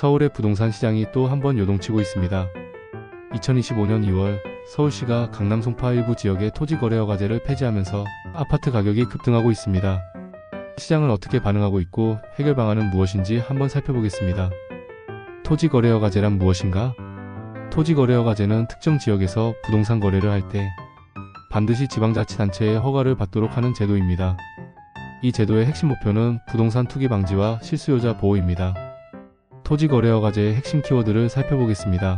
서울의 부동산 시장이 또 한 번 요동치고 있습니다. 2025년 2월 서울시가 강남 송파 일부 지역의 토지거래허가제를 폐지하면서 아파트 가격이 급등하고 있습니다. 시장은 어떻게 반응하고 있고 해결 방안은 무엇인지 한번 살펴보겠습니다. 토지거래허가제란 무엇인가? 토지거래허가제는 특정 지역에서 부동산 거래를 할 때 반드시 지방자치단체의 허가를 받도록 하는 제도입니다. 이 제도의 핵심 목표는 부동산 투기 방지와 실수요자 보호입니다. 토지거래허가제의 핵심 키워드를 살펴보겠습니다.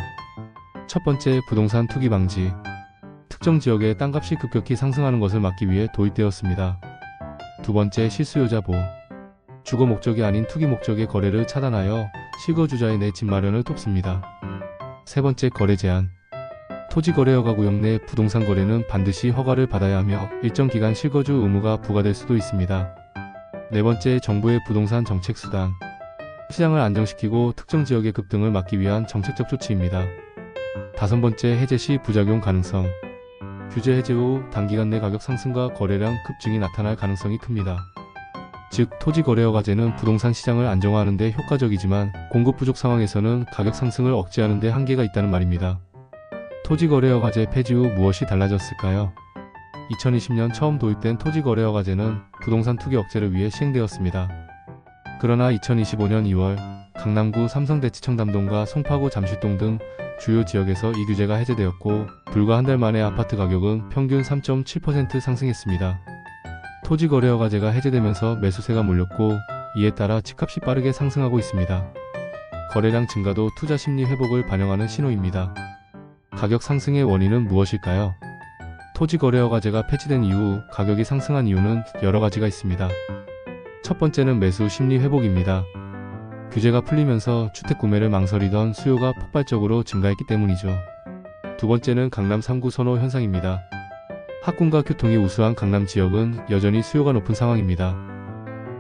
첫 번째, 부동산 투기 방지. 특정 지역의 땅값이 급격히 상승하는 것을 막기 위해 도입되었습니다. 두 번째, 실수요자 보호. 주거 목적이 아닌 투기 목적의 거래를 차단하여 실거주자의 내 집 마련을 돕습니다. 세 번째, 거래 제한. 토지거래허가 구역 내 부동산 거래는 반드시 허가를 받아야 하며 일정 기간 실거주 의무가 부과될 수도 있습니다. 네 번째, 정부의 부동산 정책 수단. 시장을 안정시키고 특정 지역의 급등을 막기 위한 정책적 조치입니다. 다섯 번째, 해제 시 부작용 가능성. 규제 해제 후 단기간 내 가격 상승과 거래량 급증이 나타날 가능성이 큽니다. 즉, 토지거래허가제는 부동산 시장을 안정화하는 데 효과적이지만 공급 부족 상황에서는 가격 상승을 억제하는 데 한계가 있다는 말입니다. 토지거래허가제 폐지 후 무엇이 달라졌을까요? 2020년 처음 도입된 토지거래허가제는 부동산 투기 억제를 위해 시행되었습니다. 그러나 2025년 2월 강남구 삼성대치청담동과 송파구 잠실동 등 주요 지역에서 이 규제가 해제되었고 불과 한 달 만에 아파트 가격은 평균 3.7% 상승했습니다. 토지거래허가제가 해제되면서 매수세가 몰렸고 이에 따라 집값이 빠르게 상승하고 있습니다. 거래량 증가도 투자 심리 회복을 반영하는 신호입니다. 가격 상승의 원인은 무엇일까요? 토지거래허가제가 폐지된 이후 가격이 상승한 이유는 여러 가지가 있습니다. 첫 번째는 매수 심리 회복입니다. 규제가 풀리면서 주택 구매를 망설이던 수요가 폭발적으로 증가했기 때문이죠. 두 번째는 강남 3구 선호 현상입니다. 학군과 교통이 우수한 강남 지역은 여전히 수요가 높은 상황입니다.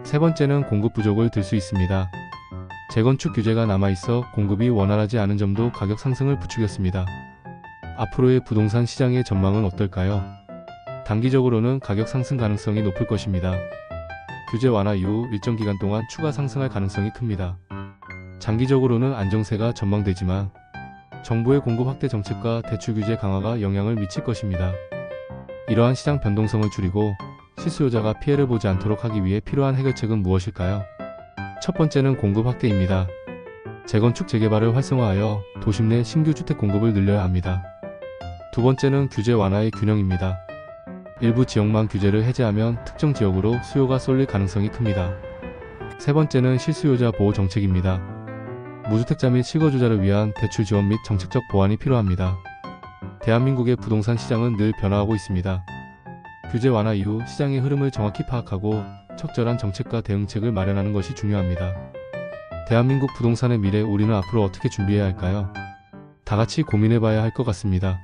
세 번째는 공급 부족을 들 수 있습니다. 재건축 규제가 남아있어 공급이 원활하지 않은 점도 가격 상승을 부추겼습니다. 앞으로의 부동산 시장의 전망은 어떨까요? 단기적으로는 가격 상승 가능성이 높을 것입니다. 규제 완화 이후 일정 기간 동안 추가 상승할 가능성이 큽니다. 장기적으로는 안정세가 전망되지만 정부의 공급 확대 정책과 대출 규제 강화가 영향을 미칠 것입니다. 이러한 시장 변동성을 줄이고 실수요자가 피해를 보지 않도록 하기 위해 필요한 해결책은 무엇일까요? 첫 번째는 공급 확대입니다. 재건축 재개발을 활성화하여 도심 내 신규 주택 공급을 늘려야 합니다. 두 번째는 규제 완화의 균형입니다. 일부 지역만 규제를 해제하면 특정 지역으로 수요가 쏠릴 가능성이 큽니다. 세 번째는 실수요자 보호 정책입니다. 무주택자 및 실거주자를 위한 대출 지원 및 정책적 보완이 필요합니다. 대한민국의 부동산 시장은 늘 변화하고 있습니다. 규제 완화 이후 시장의 흐름을 정확히 파악하고 적절한 정책과 대응책을 마련하는 것이 중요합니다. 대한민국 부동산의 미래, 우리는 앞으로 어떻게 준비해야 할까요? 다 같이 고민해봐야 할 것 같습니다.